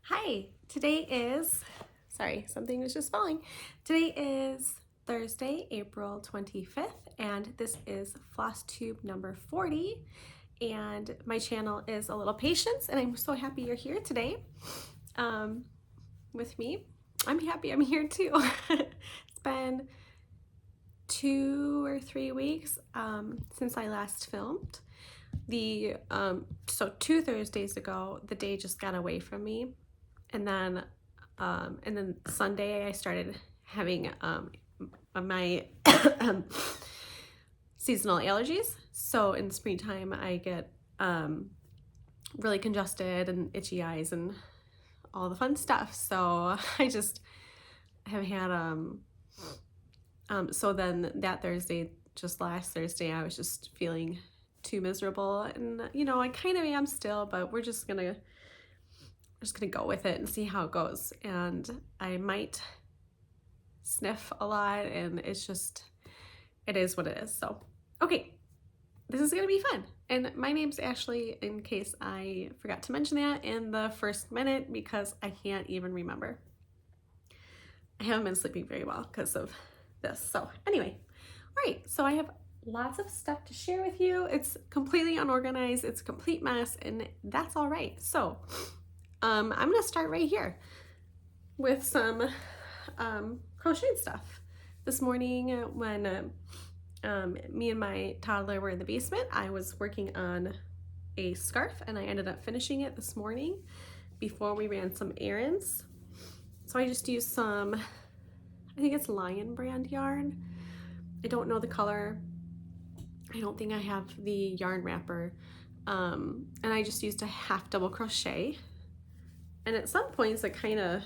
Hi, today is, sorry, something was just falling. Today is Thursday, April 25th, and this is Flosstube number 40. And my channel is A Little Patience, and I'm so happy you're here today with me. I'm happy I'm here too. It's been 2 or 3 weeks since I last filmed. So 2 Thursdays ago, the day just got away from me. And then Sunday I started having my seasonal allergies. So in springtime I get really congested and itchy eyes and all the fun stuff. So I just have had so then that Thursday, just last Thursday, I was just feeling too miserable, and I kind of am still, but we're just gonna go with it and see how it goes. And I might sniff a lot, and it is what it is. So okay, this is gonna be fun. And my name's Ashley, in case I forgot to mention that in the first minute, because I can't even remember. I haven't been sleeping very well because of this. So anyway, all right, so I have lots of stuff to share with you. It's completely unorganized, it's a complete mess, and that's all right. So I'm gonna start right here with some crocheting stuff. This morning when me and my toddler were in the basement, I was working on a scarf, and I ended up finishing it this morning before we ran some errands. So I just used some, I think it's Lion brand yarn. I don't know the color. I don't think I have the yarn wrapper. And I just used a half double crochet. And at some points I kind of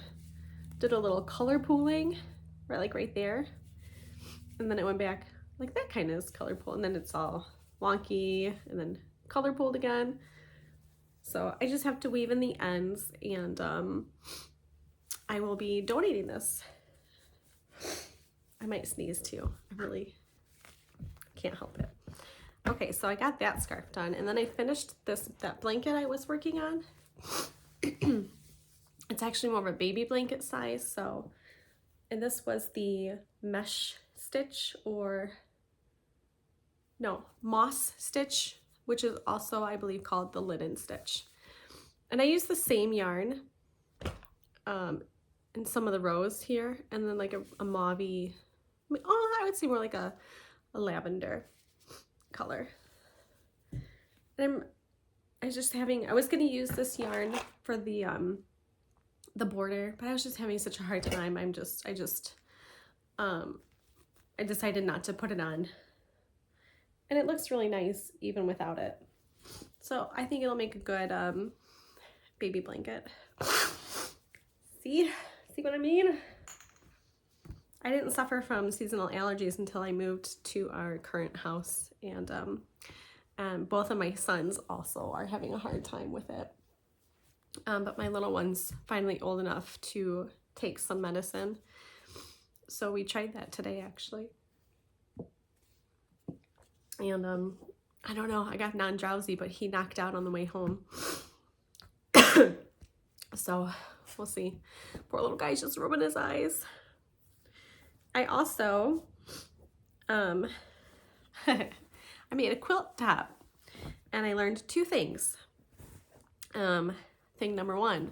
did a little color pooling, right there. And then it went back like that kind of is color pool. And then it's all wonky and then color pooled again. So I just have to weave in the ends, and I will be donating this. I might sneeze too. I really can't help it. Okay, so I got that scarf done, and then I finished that blanket I was working on. It's actually more of a baby blanket size. So, and this was the mesh stitch, or no, moss stitch, which is also, I believe, called the linen stitch. And I used the same yarn in some of the rows here, and then like a mauve-y, I would say more like a lavender color. And I was gonna use this yarn for the border, but I was just having such a hard time. I decided not to put it on, and it looks really nice even without it. So I think it'll make a good baby blanket. See what I mean? I didn't suffer from seasonal allergies until I moved to our current house, and both of my sons also are having a hard time with it. But my little one's finally old enough to take some medicine, so we tried that today actually. And I don't know, I got non-drowsy, but he knocked out on the way home. So we'll see. Poor little guy's just rubbing his eyes. I also I made a quilt top, and I learned 2 things. Thing number 1,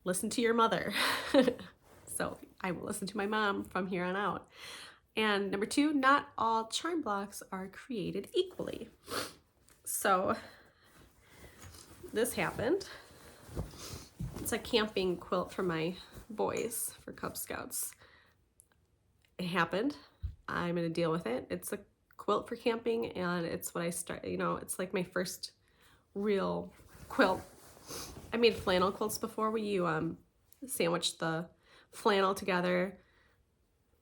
listen to your mother. So I will listen to my mom from here on out. And number 2, not all charm blocks are created equally. So this happened. It's a camping quilt for my boys for Cub Scouts. It happened. I'm gonna deal with it. It's a quilt for camping, and it's what I it's like my first real quilt. I made flannel quilts before, where you sandwich the flannel together,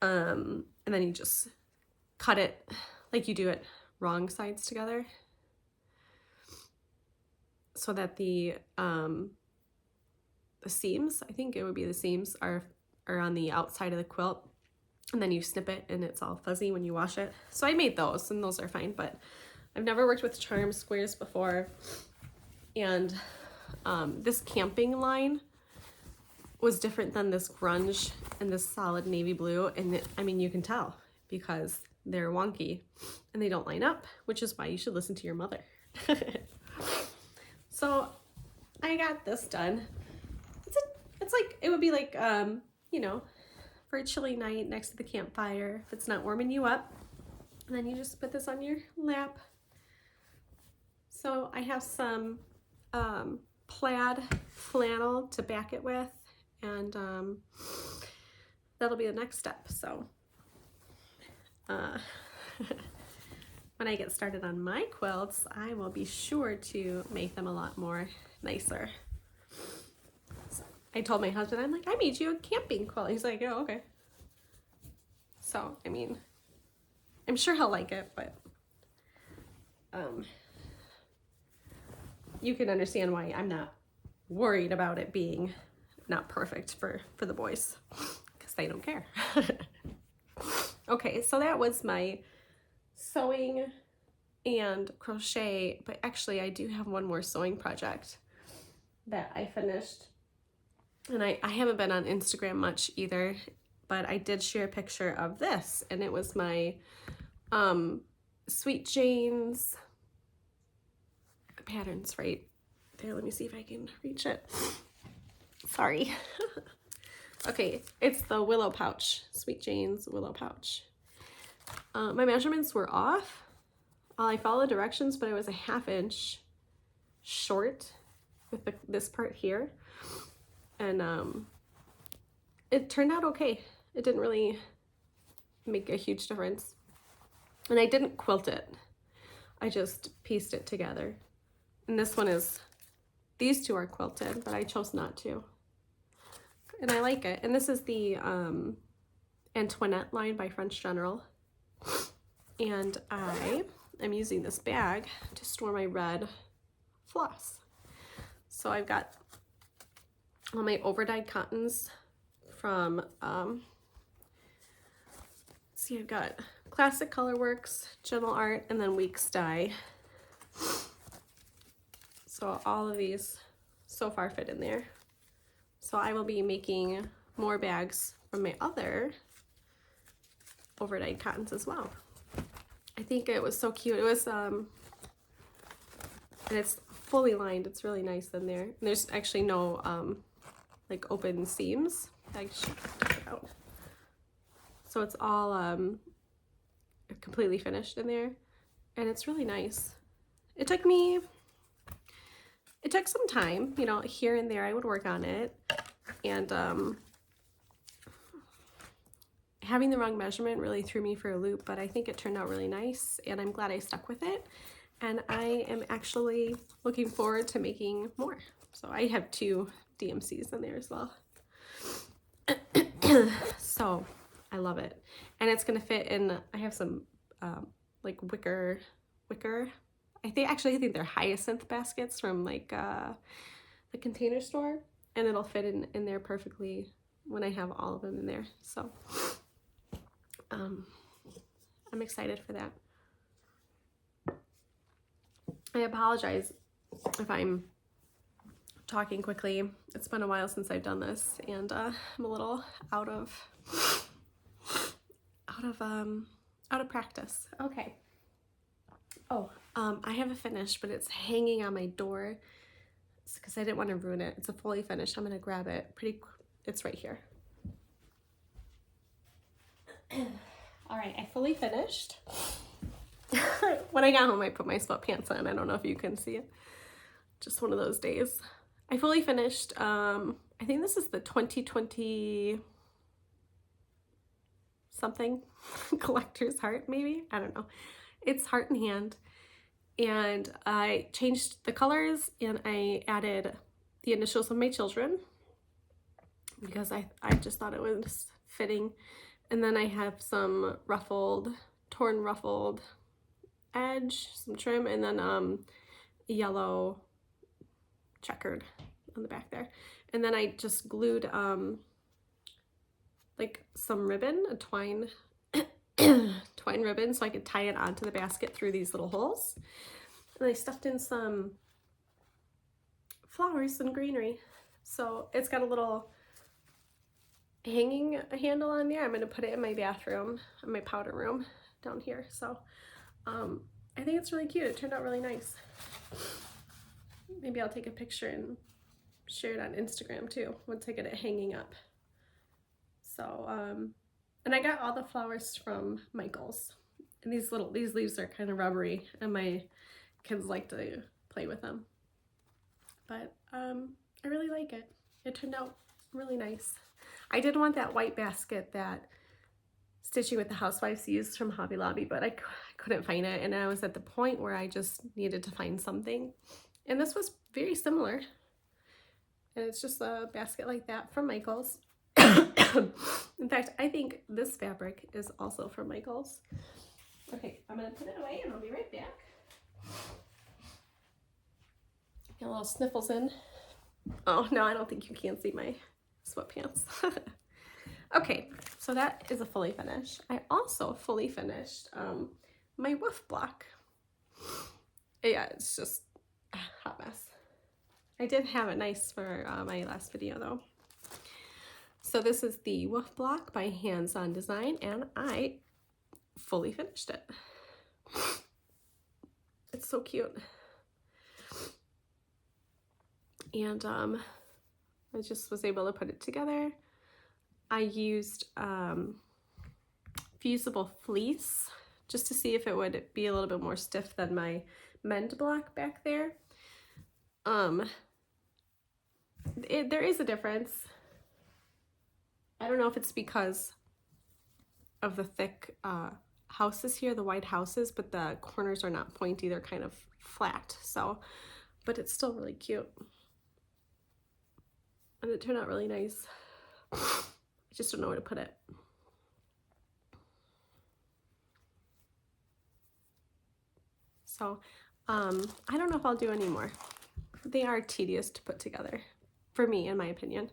and then you just cut it like you do it wrong sides together, so that the seams, I think it would be the seams, are on the outside of the quilt, and then you snip it and it's all fuzzy when you wash it. So I made those, and those are fine, but I've never worked with charm squares before. And this camping line was different than this grunge and this solid navy blue. And I mean, you can tell because they're wonky and they don't line up, which is why you should listen to your mother. So I got this done. It's like, it would be like, you know, for a chilly night next to the campfire, if it's not warming you up, and then you just put this on your lap. So I have some plaid flannel to back it with, and that'll be the next step. So when I get started on my quilts, I will be sure to make them a lot more nicer. So I told my husband, I'm like, I made you a camping quilt. He's like, oh, okay. So, I mean, I'm sure he'll like it, but you can understand why I'm not worried about it being not perfect for the boys, because they don't care. Okay, so that was my sewing and crochet, but actually I do have one more sewing project that I finished, and I haven't been on Instagram much either, but I did share a picture of this, and it was my Sweet Jane's patterns right there. Let me see if I can reach it. Sorry. Okay, it's the willow pouch, Sweet Jane's willow pouch. My measurements were off. I followed directions, but I was a 1/2 inch short with this part here, and it turned out okay. It didn't really make a huge difference, and I didn't quilt it. I just pieced it together. And this one is, these two are quilted, but I chose not to. And I like it. And this is the Antoinette line by French General. And I am using this bag to store my red floss. So I've got all my overdyed cottons from, see, I've got Classic Colorworks, Gentle Art, and then Weeks Dye. So all of these so far fit in there. So I will be making more bags from my other overdyed cottons as well. I think it was so cute. It was, and it's fully lined. It's really nice in there. And there's actually no, like open seams. I should check it out. So it's all, completely finished in there. And it's really nice. It took some time, you know, here and there I would work on it, and having the wrong measurement really threw me for a loop, but I think it turned out really nice, and I'm glad I stuck with it, and I am actually looking forward to making more. So I have 2 DMCs in there as well. So I love it, and it's gonna fit in. I have some like wicker. I think they're hyacinth baskets from like the Container Store, and it'll fit in there perfectly when I have all of them in there. So I'm excited for that. I apologize if I'm talking quickly. It's been a while since I've done this, and I'm a little out of practice. Okay. Oh, I have a finish, but it's hanging on my door because I didn't want to ruin it. It's a fully finished. I'm gonna grab it. It's right here. All right, I fully finished. When I got home, I put my sweatpants on. I don't know if you can see it. Just one of those days. I fully finished. I think this is the 2020 something collector's heart, maybe. I don't know. It's heart and hand, and I changed the colors, and I added the initials of my children because I just thought it was fitting. And then I have some torn ruffled edge, some trim, and then yellow checkered on the back there. And then I just glued like some ribbon, a twine ribbon, so I could tie it onto the basket through these little holes. And I stuffed in some flowers and greenery. So it's got a little hanging handle on there. I'm going to put it in my bathroom, in my powder room down here. So I think it's really cute. It turned out really nice. Maybe I'll take a picture and share it on Instagram too once I get it hanging up. So and I got all the flowers from Michael's, and these leaves are kind of rubbery, and my kids like to play with them, but I really like it. It turned out really nice. I did want that white basket that Stitching with the Housewives used from Hobby Lobby, but I couldn't find it, and I was at the point where I just needed to find something, and this was very similar, and it's just a basket like that from Michael's. In fact, I think this fabric is also from Michael's. Okay, I'm gonna put it away and I'll be right back. Got a little sniffles in. Oh no, I don't think you can see my sweatpants. Okay, so that is a fully finished. I also fully finished my woof block. Yeah, it's just a hot mess. I did have it nice for my last video though. So this is the woof block by Hands On Design, and I fully finished it. It's so cute. And I just was able to put it together. I used fusible fleece just to see if it would be a little bit more stiff than my mend block back there. There is a difference. I don't know if it's because of the thick houses here, the wide houses, but the corners are not pointy, they're kind of flat. So, but it's still really cute. And it turned out really nice. I just don't know where to put it. So, I don't know if I'll do any more. They are tedious to put together, for me, in my opinion.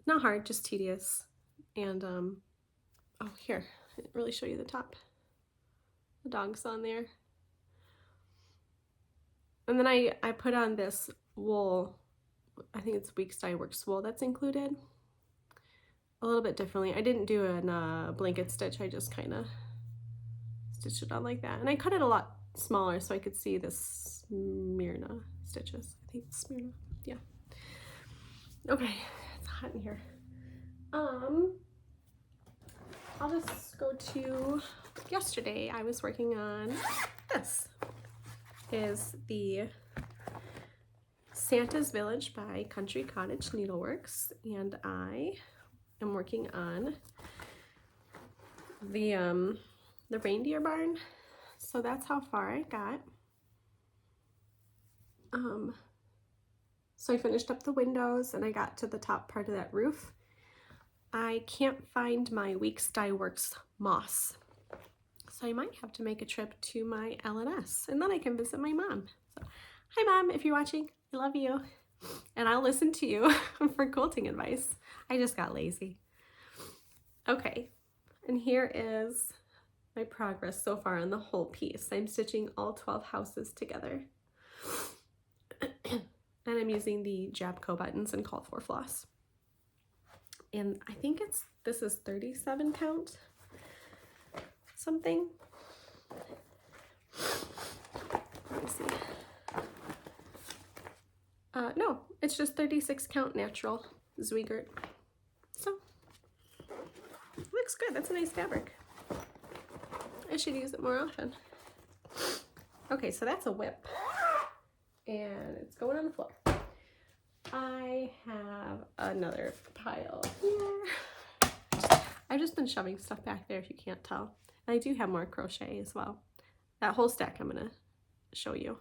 Not hard, just tedious. And oh, here, I didn't really show you the top. The dog's on there. And then I put on this wool, I think it's Weeks Dye Works wool that's included, a little bit differently. I didn't do a blanket stitch, I just kind of stitched it on like that. And I cut it a lot smaller so I could see the Smyrna stitches. I think it's Smyrna, yeah. Okay, it's hot in here. I'll just go to yesterday. I was working on this. Is the Santa's Village by Country Cottage Needleworks, and I am working on the reindeer barn. So that's how far I got. So I finished up the windows and I got to the top part of that roof. I can't find my Weeks Dye Works moss, so I might have to make a trip to my L&S, and then I can visit my mom. So, hi Mom, if you're watching, I love you, and I'll listen to you for quilting advice. I just got lazy. Okay, and here is my progress so far on the whole piece. I'm stitching all 12 houses together, and I'm using the Jabco buttons and call for floss. And I think this is 37 count something. Let me see. No, it's just 36 count natural Zweigert. So, looks good. That's a nice fabric. I should use it more often. Okay, so that's a whip. And it's going on the floor. I have another pile here. I've just been shoving stuff back there if you can't tell. And I do have more crochet as well. That whole stack I'm gonna show you.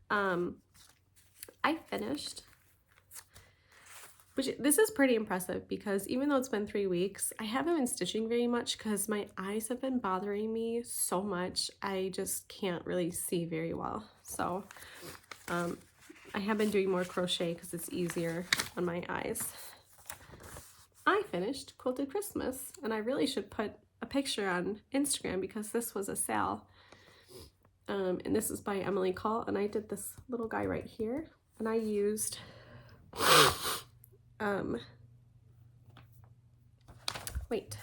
I finished, which this is pretty impressive because even though it's been 3 weeks, I haven't been stitching very much because my eyes have been bothering me so much. I just can't really see very well. So I have been doing more crochet because it's easier on my eyes. I finished Quilted Christmas, and I really should put a picture on Instagram because this was a sale. And this is by Emily Call, and I did this little guy right here, and I used wait,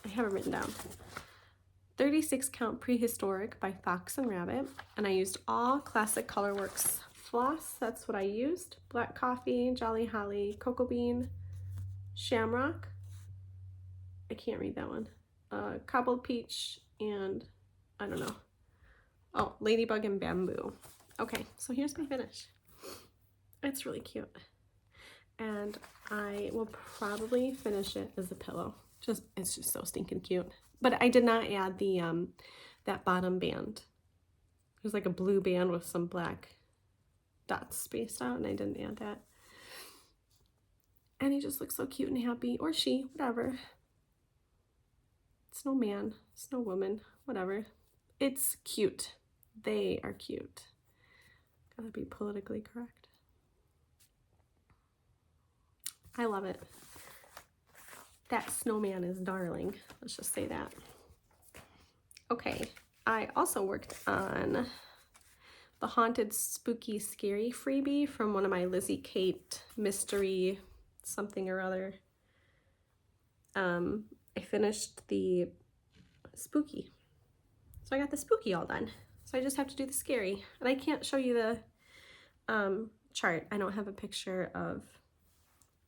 I have it written down. 36 Count Prehistoric by Fox and Rabbit. And I used all classic Colorworks floss. That's what I used. Black coffee, Jolly Holly, cocoa bean, shamrock. I can't read that one. Cobbled peach, and I don't know. Oh, ladybug and bamboo. Okay, so here's my finish. It's really cute. And I will probably finish it as a pillow. It's just so stinking cute. But I did not add the that bottom band. There's like a blue band with some black dots spaced out, and I didn't add that. And he just looks so cute and happy, or she, whatever. Snowman, snow woman, whatever. It's cute. They are cute. Gotta be politically correct. I love it. That snowman is darling. Let's just say that. Okay, I also worked on the Haunted, Spooky, Scary freebie from one of my Lizzie Kate mystery something or other. I finished the spooky. So I got the spooky all done. So I just have to do the scary. And I can't show you the chart. I don't have a picture of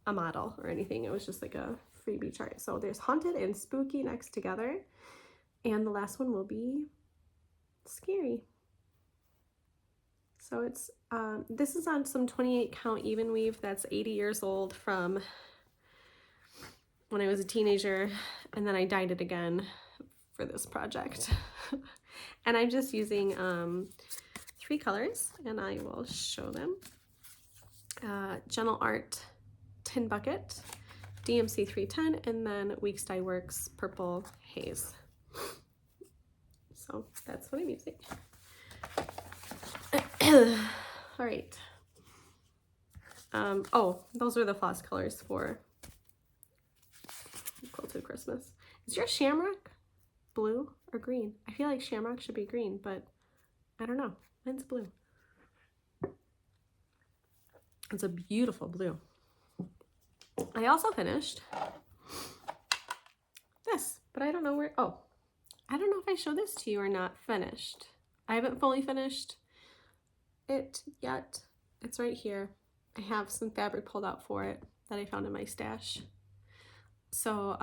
a model or anything. It was just like a freebie chart. So there's haunted and spooky next together. And the last one will be scary. So it's, this is on some 28 count even weave that's 80 years old from when I was a teenager, and then I dyed it again for this project. And I'm just using 3 colors, and I will show them. Gentle Art Tin Bucket, DMC 310, and then Weeks Dye Works Purple Haze. So that's what I'm using. All right. Oh, those are the floss colors for Quilted Christmas. Is your shamrock blue or green? I feel like shamrock should be green, but I don't know. Mine's blue. It's a beautiful blue. I also finished this, but I don't know where. Oh, I don't know if I showed this to you or not finished. I haven't fully finished it yet. It's right here. I have some fabric pulled out for it that I found in my stash. So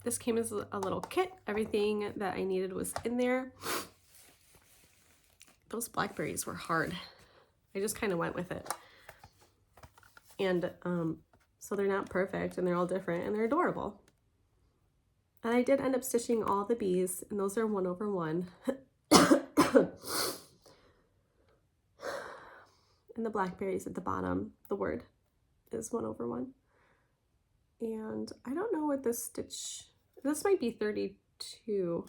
this came as a little kit. Everything that I needed was in there. Those blackberries were hard. I just kind of went with it. And so they're not perfect, and they're all different, and they're adorable. And I did end up stitching all the bees, and those are 1/1. And the blackberries at the bottom, the word is 1/1. And I don't know what this stitch, this might be 32.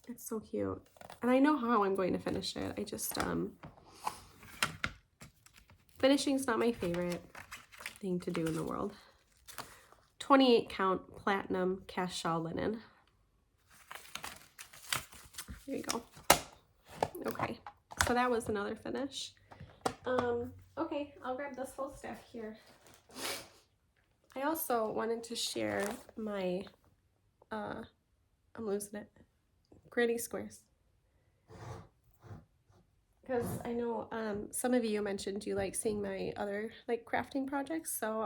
It's so cute. And I know how I'm going to finish it. I just, finishing's not my favorite thing to do in the world. 28 count platinum cast shawl linen. There you go. Okay, so that was another finish. Okay, I'll grab this whole stack here. I also wanted to share my, I'm losing it, gritty squares. Because I know some of you mentioned you like seeing my other like crafting projects, so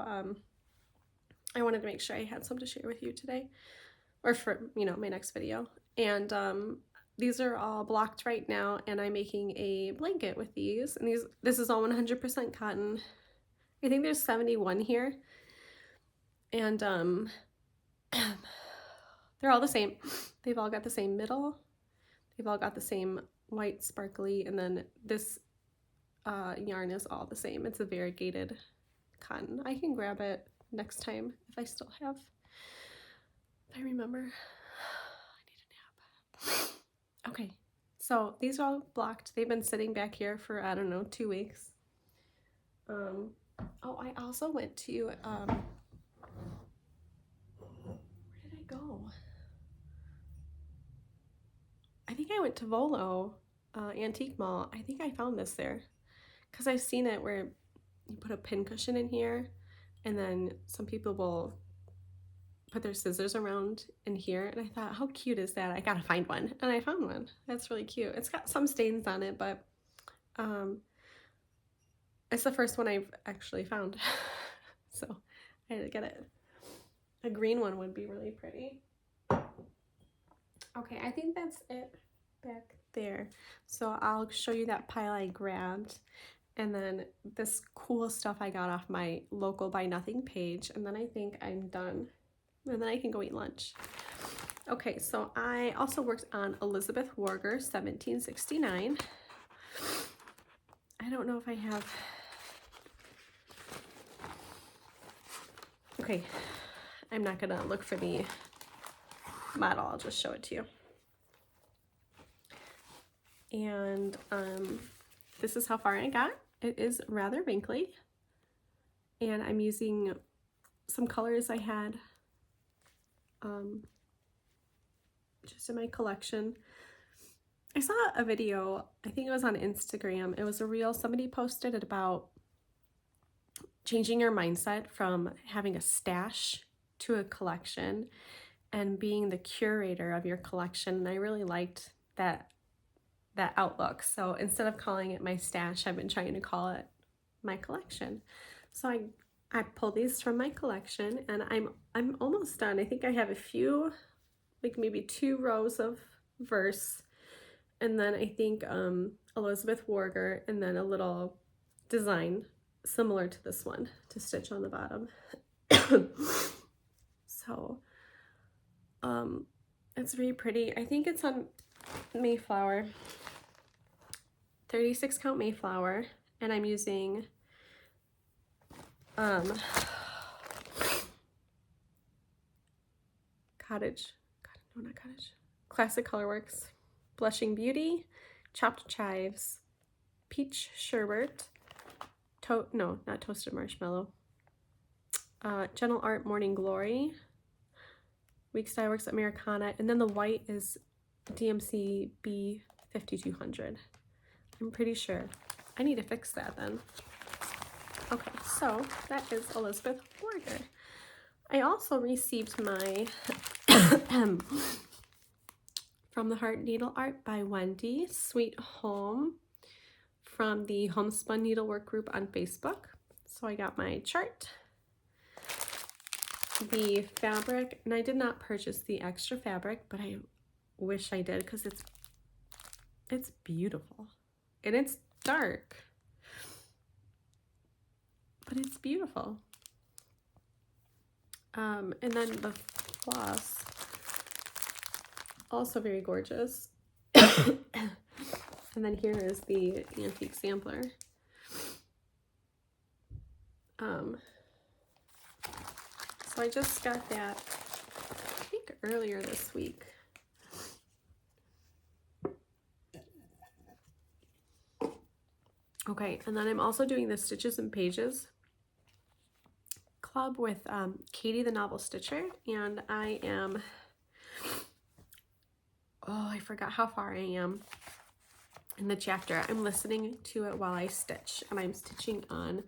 I wanted to make sure I had some to share with you today, or for, you know, my next video. And these are all blocked right now, and I'm making a blanket with these. And this is all 100% cotton. I think there's 71 here, and they're all the same. They've all got the same middle. They've all got the same white sparkly, and then this yarn is all the same. It's a variegated cotton. I can grab it next time if I still have. If I remember. I need a nap. Okay, so these are all blocked. They've been sitting back here for, I don't know, 2 weeks. Oh, I also went to, where did I go? I think I went to Volo Antique Mall. I think I found this there, because I've seen it where you put a pin cushion in here, and then some people will put their scissors around in here, and I thought, how cute is that? I gotta find one, and I found one. That's really cute. It's got some stains on it, but it's the first one I've actually found. So I had to get it. A green one would be really pretty. Okay, I think that's it back there. So I'll show you that pile I grabbed, and then this cool stuff I got off my local Buy Nothing page, and then I think I'm done. And then I can go eat lunch. Okay, so I also worked on Elizabeth Warger 1769. I don't know if I have... Okay, I'm not gonna look for the model, I'll just show it to you. And this is how far I got. It is rather wrinkly, and I'm using some colors I had just in my collection. I saw a video, I think it was on Instagram, it was a reel somebody posted it about changing your mindset from having a stash to a collection and being the curator of your collection. And I really liked that outlook. So instead of calling it my stash, I've been trying to call it my collection. So I pulled these from my collection, and I'm almost done. I think I have a few, like maybe 2 rows of verse, and then I think Elizabeth Warger, and then a little design similar to this one to stitch on the bottom. So it's very pretty. I think it's on Mayflower, 36 count Mayflower, and I'm using Classic Colorworks Blushing Beauty, Chopped Chives, Peach Sherbet, not Toasted Marshmallow, Gentle Art Morning Glory, Weeks Dye Works Americana, and then the white is DMC B5200. I'm pretty sure. I need to fix that then. Okay, so that is Elizabeth Warger. I also received my From the Heart Needle Art by Wendy, Sweet Home, from the Homespun Needlework group on Facebook. So I got my chart, the fabric, and I did not purchase the extra fabric, but I wish I did because it's beautiful. And it's dark, but it's beautiful. And then the floss, also very gorgeous. And then here is the antique sampler. So I just got that, I think earlier this week. Okay, and then I'm also doing the Stitches and Pages club with Katie the Novel Stitcher, and I am, I forgot how far I am in the chapter. I'm listening to it while I stitch, and I'm stitching on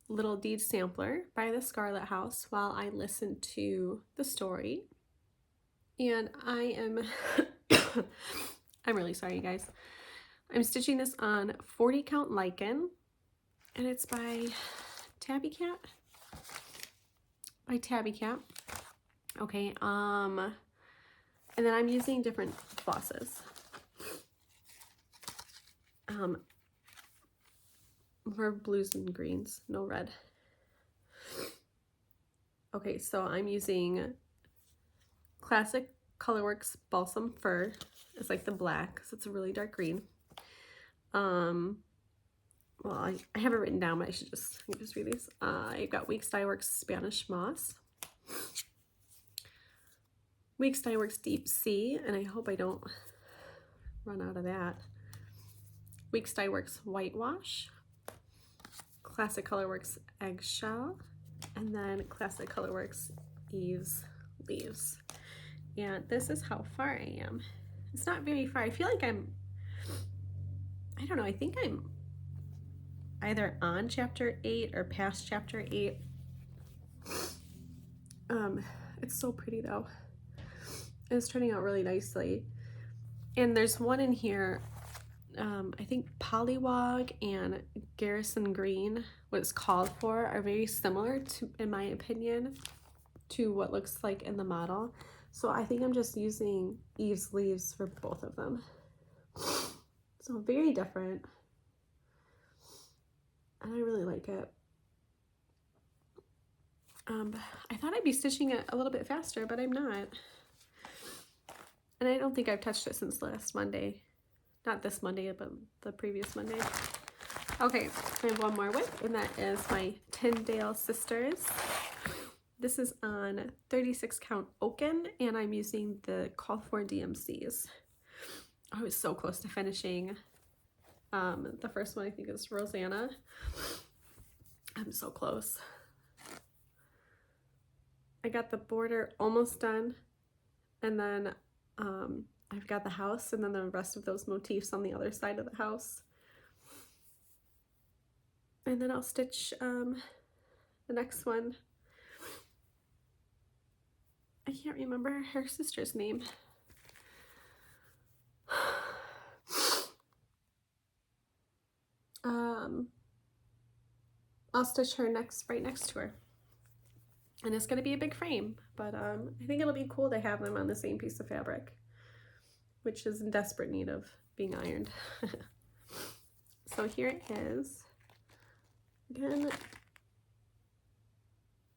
Little Deed Sampler by the Scarlet House while I listen to the story. And I am I'm really sorry, you guys. I'm stitching this on 40 count Lichen, and it's by Tabby Cat. Okay, and then I'm using different flosses. For blues and greens, no red. Okay, so I'm using Classic Colorworks Balsam Fir. It's like the black, so it's a really dark green. Well, I have it written down, but I should just read these. I got Weeks Dye Works Spanish Moss, Weeks Dye Works Deep Sea, and I hope I don't run out of that. Weeks Dye Works Whitewash, Classic Colorworks Eggshell, and then Classic Colorworks Eve's Leaves. And this is how far I am. It's not very far. I feel like I don't know, I think I'm either on chapter 8 or past chapter 8. It's so pretty though. It's turning out really nicely. And there's one in here, I think Polywog and Garrison Green, what it's called for, are very similar to, in my opinion, to what looks like in the model. So I think I'm just using Eve's leaves for both of them. So very different. And I really like it. I thought I'd be stitching it a little bit faster, but I'm not. And I don't think I've touched it since last Monday. Not this Monday, but the previous Monday. Okay, I have one more whip, and that is my Tyndale Sisters. This is on 36 count Oaken, and I'm using the Call for DMCs. I was so close to finishing. The first one I think is Rosanna. I'm so close. I got the border almost done, and then I've got the house and then the rest of those motifs on the other side of the house. And then I'll stitch the next one. I can't remember her sister's name. I'll stitch her right next to her. And it's gonna be a big frame, but I think it'll be cool to have them on the same piece of fabric, which is in desperate need of being ironed. So here it is. Again,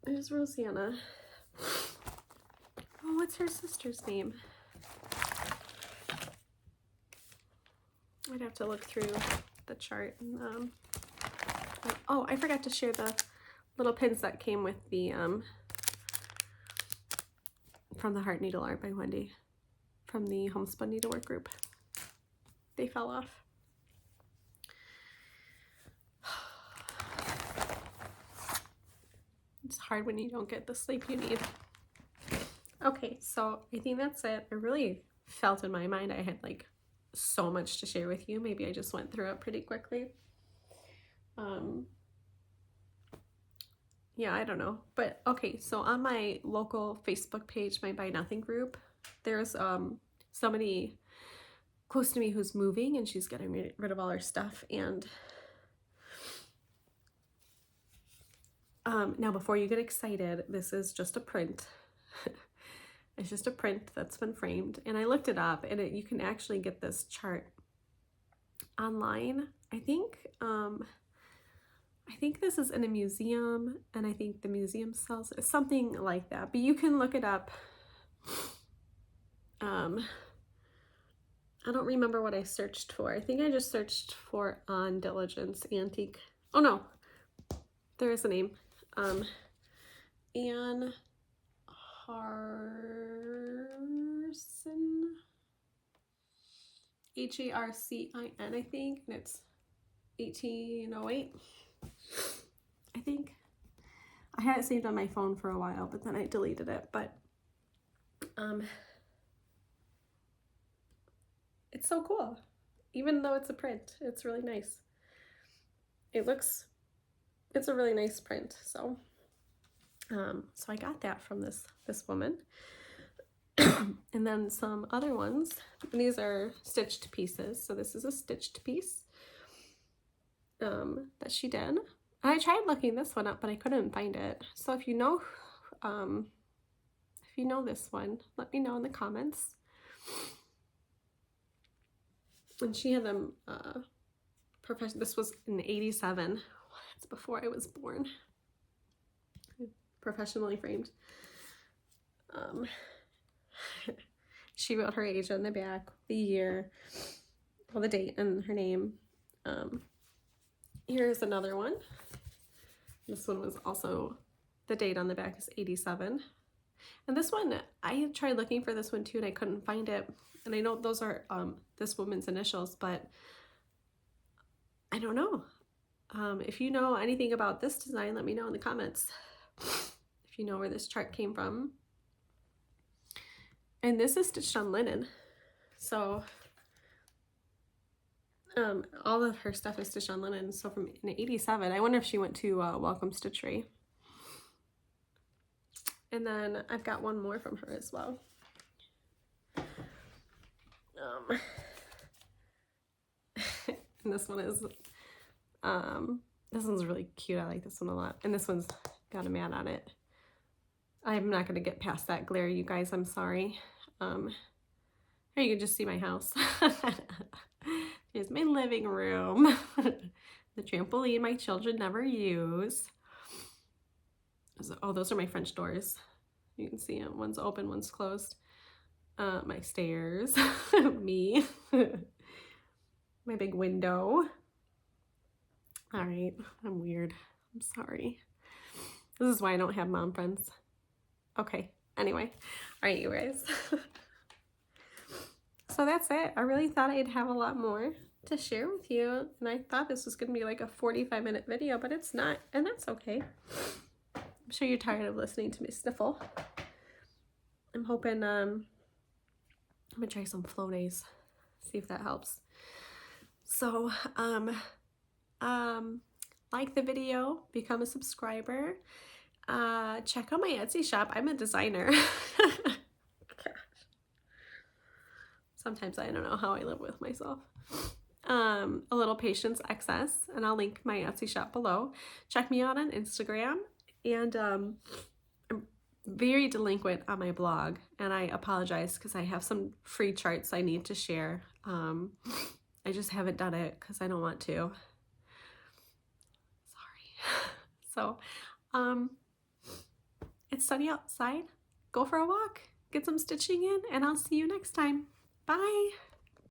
there's Rosanna. Oh, what's her sister's name? I'd have to look through the chart. And, oh, I forgot to share the little pins that came with the from the Heart Needle Art by Wendy from the Homespun Needlework group. They fell off. It's hard when you don't get the sleep you need. Okay, so I think that's it. I really felt in my mind I had like so much to share with you. Maybe I just went through it pretty quickly. Yeah, I don't know. But okay, so on my local Facebook page, my Buy Nothing group, there's somebody close to me who's moving and she's getting rid of all her stuff. And now before you get excited, this is just a print. It's just a print that's been framed. And I looked it up and you can actually get this chart online. I think this is in a museum, and I think the museum sells it, something like that, but you can look it up. I don't remember what I searched for. I think I just searched for On Diligence Antique. Oh no, there is a name. Anne Harcin, Harcin, I think, and it's 1808. I think I had it saved on my phone for a while, but then I deleted it. But it's so cool. Even though it's a print, it's really nice. It's a really nice print. So so I got that from this woman. And then some other ones, and these are stitched pieces. So this is a stitched piece that she did. I tried looking this one up, but I couldn't find it. So if you know this one, let me know in the comments. And she had them this was in 87. That's before I was born. Professionally framed. She wrote her age on the back, the year, well, the date and her name. Here's another one. This one was also, the date on the back is 87. And this one, I tried looking for this one too, and I couldn't find it. And I know those are this woman's initials, but I don't know. If you know anything about this design, let me know in the comments. If you know where this chart came from. And this is stitched on linen. So all of her stuff is stitched on linen. So from in 87, I wonder if she went to Welcome Stitchery. And then I've got one more from her as well. And this one is, this one's really cute. I like this one a lot. And this one's got a mat on it. I'm not going to get past that glare, you guys. I'm sorry. Here you can just see my house. Here's my living room. The trampoline my children never use. Oh, those are my French doors. You can see them. One's open, one's closed. My stairs. Me. My big window. All right. I'm weird. I'm sorry. This is why I don't have mom friends. Okay. Anyway. All right, you guys. So that's it. I really thought I'd have a lot more to share with you. And I thought this was going to be like a 45-minute video, but it's not. And that's okay. I'm sure you're tired of listening to me sniffle. I'm hoping, I'm going to try some flow days. See if that helps. So, like the video, become a subscriber. Check out my Etsy shop. I'm a designer. Sometimes I don't know how I live with myself. alittlepatiencexs, and I'll link my Etsy shop below. Check me out on Instagram, and I'm very delinquent on my blog, and I apologize because I have some free charts I need to share. I just haven't done it because I don't want to. Sorry. So, it's sunny outside. Go for a walk, get some stitching in, and I'll see you next time. Bye.